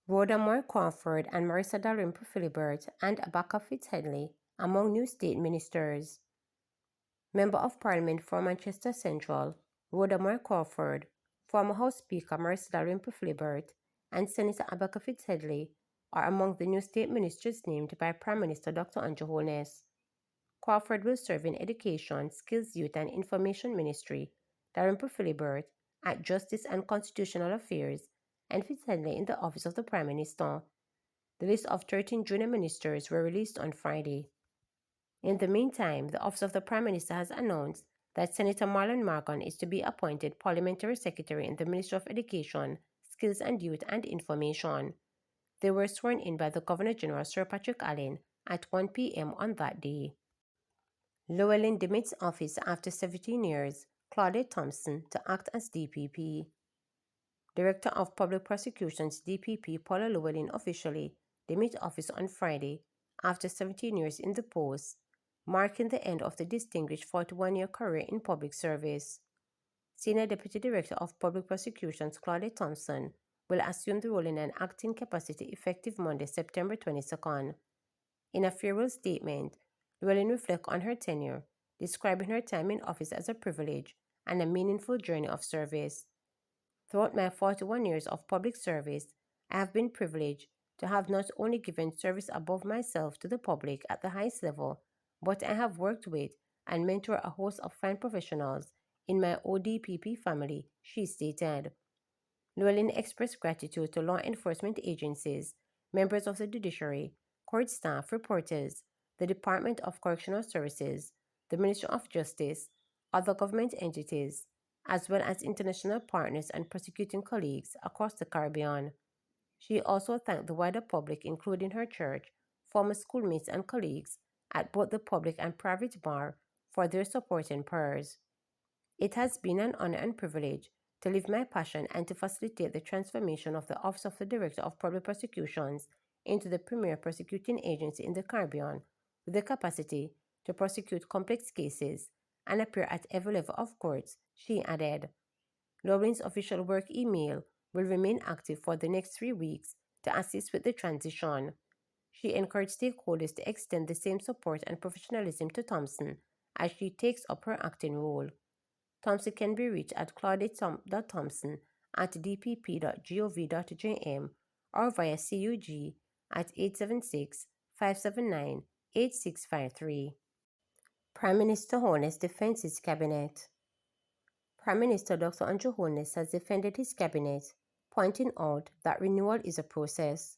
Rhoda Moore Crawford and Marissa Dalrymple Philibert and Abaka Fitzheadley among new state ministers. Member of Parliament for Manchester Central, Rhoda Moore Crawford, former House Speaker Marissa Dalrymple Philibert, and Senator Abaka Fitzheadley are among the new state ministers named by Prime Minister Dr. Andrew Holness. Crawford will serve in Education, Skills, Youth and Information Ministry, Dalrymple Philibert at Justice and Constitutional Affairs, and Fitzheadley in the Office of the Prime Minister. The list of 13 junior ministers were released on Friday. In the meantime, the Office of the Prime Minister has announced that Senator Marlon Margon is to be appointed Parliamentary Secretary in the Ministry of Education, Skills and Youth and Information. They were sworn in by the Governor-General Sir Patrick Allen at 1 p.m. on that day. Llewellyn demits office after 17 years, Claudette Thompson to act as DPP. Director of Public Prosecutions DPP Paula Llewellyn officially demits office on Friday after 17 years in the post, marking the end of the distinguished 41-year career in public service. Senior Deputy Director of Public Prosecutions Claudette Thompson will assume the role in an acting capacity effective Monday, September 22nd. In a farewell statement, Llewellyn reflects on her tenure, describing her time in office as a privilege and a meaningful journey of service. Throughout my 41 years of public service, I have been privileged to have not only given service above myself to the public at the highest level, but I have worked with and mentored a host of fine professionals in my ODPP family, she stated. Llewellyn expressed gratitude to law enforcement agencies, members of the judiciary, court staff, reporters, the Department of Correctional Services, the Ministry of Justice, other government entities, as well as international partners and prosecuting colleagues across the Caribbean. She also thanked the wider public, including her church, former schoolmates and colleagues at both the public and private bar for their support and prayers. It has been an honor and privilege to live my passion and to facilitate the transformation of the Office of the Director of Public Prosecutions into the premier prosecuting agency in the Caribbean with the capacity to prosecute complex cases and appear at every level of courts, she added. Llewellyn's official work email will remain active for the next 3 weeks to assist with the transition. She encouraged stakeholders to extend the same support and professionalism to Thompson as she takes up her acting role. Thompson can be reached at claudette.thompson@dpp.gov.jm or via CUG at 876-579-8653. Prime Minister Holness defends his cabinet. Prime Minister Dr. Andrew Holness has defended his cabinet, pointing out that renewal is a process.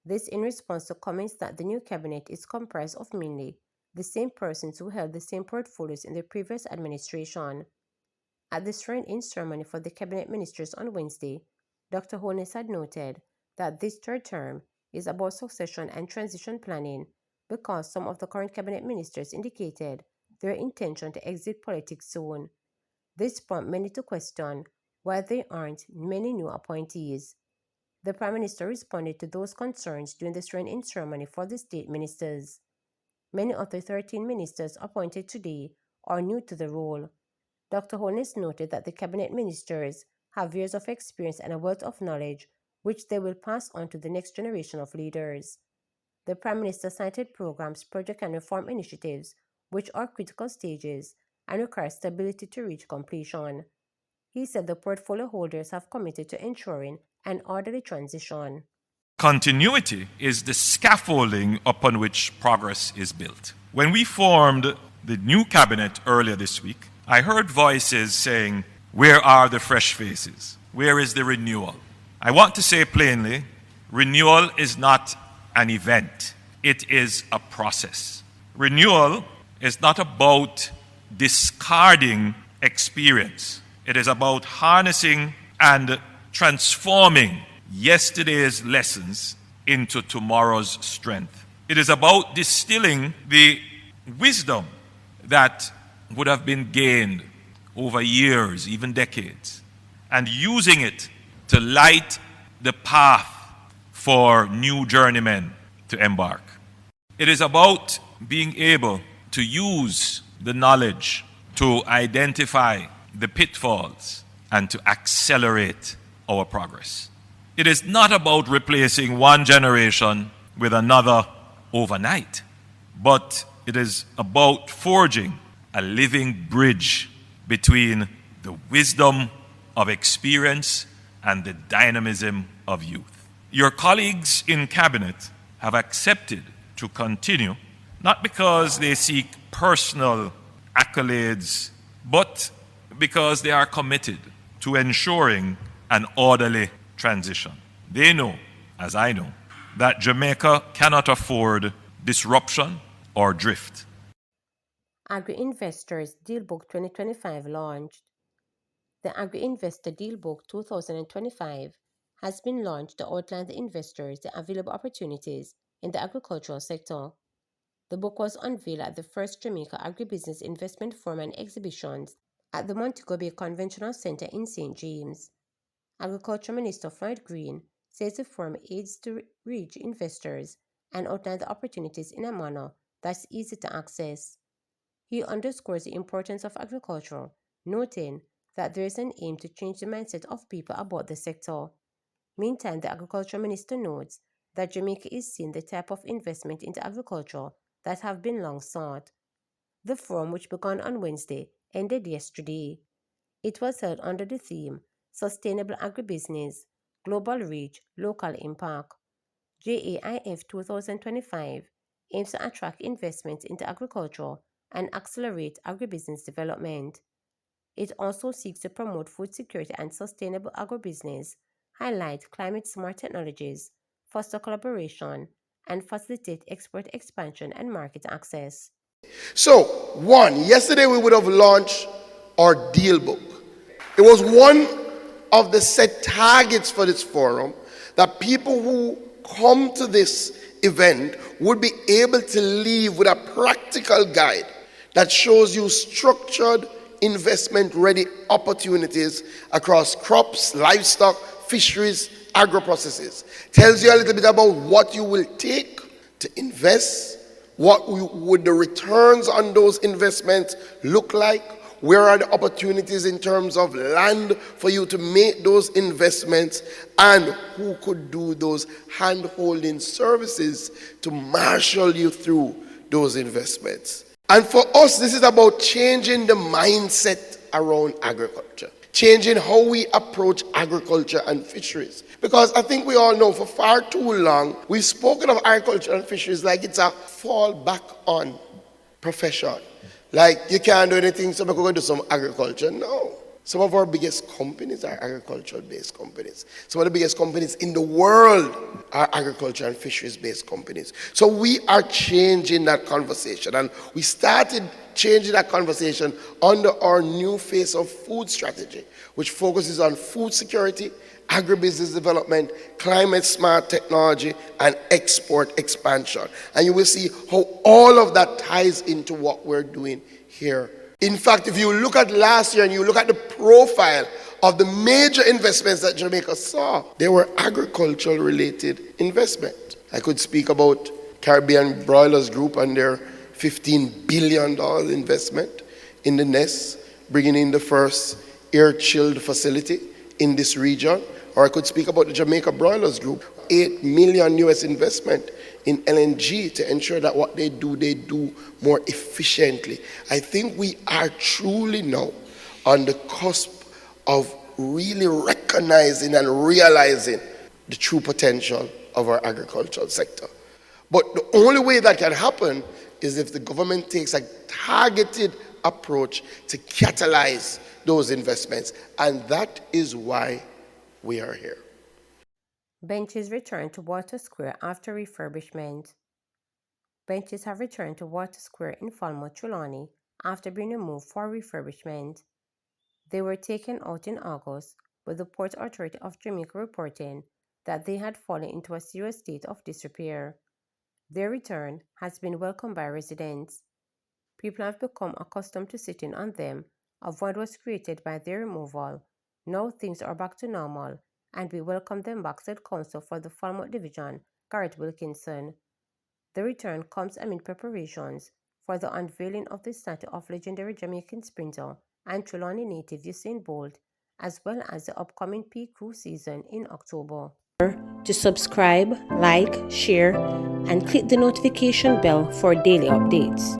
This in response to comments that the new cabinet is comprised of mainly the same persons who held the same portfolios in the previous administration. At the swearing-in ceremony for the cabinet ministers on Wednesday, Dr. Holness had noted that this third term is about succession and transition planning because some of the current cabinet ministers indicated their intention to exit politics soon. This prompted many to question why there aren't many new appointees. The Prime Minister responded to those concerns during the swearing-in ceremony for the state ministers. Many of the 13 ministers appointed today are new to the role. Dr. Holness noted that the cabinet ministers have years of experience and a wealth of knowledge which they will pass on to the next generation of leaders. The Prime Minister cited programs, projects and reform initiatives which are critical stages and require stability to reach completion. He said the portfolio holders have committed to ensuring an orderly transition. Continuity is the scaffolding upon which progress is built. When we formed the new cabinet earlier this week, I heard voices saying, "Where are the fresh faces? Where is the renewal?" I want to say plainly, renewal is not an event. It is a process. Renewal is not about discarding experience. It is about harnessing and transforming yesterday's lessons into tomorrow's strength. It is about distilling the wisdom that would have been gained over years, even decades, and using it to light the path for new journeymen to embark. It is about being able to use the knowledge to identify the pitfalls and to accelerate our progress. It is not about replacing one generation with another overnight, but it is about forging a living bridge between the wisdom of experience and the dynamism of youth. Your colleagues in cabinet have accepted to continue, not because they seek personal accolades, but because they are committed to ensuring an orderly transition. They know, as I know, that Jamaica cannot afford disruption or drift. Agri Investors Dealbook 2025 launched. The Agri Investor Dealbook 2025 has been launched to outline the investors the available opportunities in the agricultural sector. The book was unveiled at the first Jamaica Agribusiness Investment Forum and Exhibitions at the Montego Bay Conventional Center in St. James. Agriculture Minister Floyd Green says the forum aids to reach investors and outline the opportunities in a manner that's easy to access. He underscores the importance of agriculture, noting that there is an aim to change the mindset of people about the sector. Meantime, the Agriculture Minister notes that Jamaica is seeing the type of investment into agriculture that have been long sought. The forum, which began on Wednesday, ended yesterday. It was held under the theme Sustainable Agribusiness, Global Reach, Local Impact. JAIF 2025 aims to attract investments into agriculture and accelerate agribusiness development. It also seeks to promote food security and sustainable agribusiness, highlight climate-smart technologies, foster collaboration, and facilitate export expansion and market access. So, one, yesterday we would have launched our deal book. It was one of the set targets for this forum that people who come to this event would be able to leave with a practical guide that shows you structured investment ready opportunities across crops, livestock, fisheries, agro-processes. Tells you a little bit about what you will take to invest, what would the returns on those investments look like, where are the opportunities in terms of land for you to make those investments, and who could do those hand-holding services to marshal you through those investments. And for us, this is about changing the mindset around agriculture, changing how we approach agriculture and fisheries. Because I think we all know for far too long, we've spoken of agriculture and fisheries like it's a fall back on profession. Like you can't do anything, so we're going to do some agriculture. No. Some of our biggest companies are agricultural-based companies. Some of the biggest companies in the world are agriculture and fisheries-based companies. So we are changing that conversation. And we started changing that conversation under our new phase of food strategy, which focuses on food security, agribusiness development, climate-smart technology, and export expansion. And you will see how all of that ties into what we're doing here. In fact, if you look at last year and you look at the profile of the major investments that Jamaica saw, they were agricultural-related investment. I could speak about Caribbean Broilers Group and their $15 billion investment in the nest, bringing in the first air-chilled facility in this region. Or I could speak about the Jamaica Broilers Group, $8 million US investment in LNG to ensure that what they do more efficiently. I think we are truly now on the cusp of really recognizing and realizing the true potential of our agricultural sector. But the only way that can happen is if the government takes a targeted approach to catalyze those investments. And that is why we are here. Benches return to Water Square after refurbishment. Benches have returned to Water Square in Falmouth, Trelawney after being removed for refurbishment. They were taken out in August, with the Port Authority of Jamaica reporting that they had fallen into a serious state of disrepair. Their return has been welcomed by residents. People have become accustomed to sitting on them, a void was created by their removal. Now things are back to normal, and we welcome them back, said Council for the Falmouth Division, Garrett Wilkinson. The return comes amid preparations for the unveiling of the statue of legendary Jamaican sprinter and Trelawney native Usain Bolt, as well as the upcoming peak cruise season in October. To subscribe, like, share, and click the notification bell for daily updates.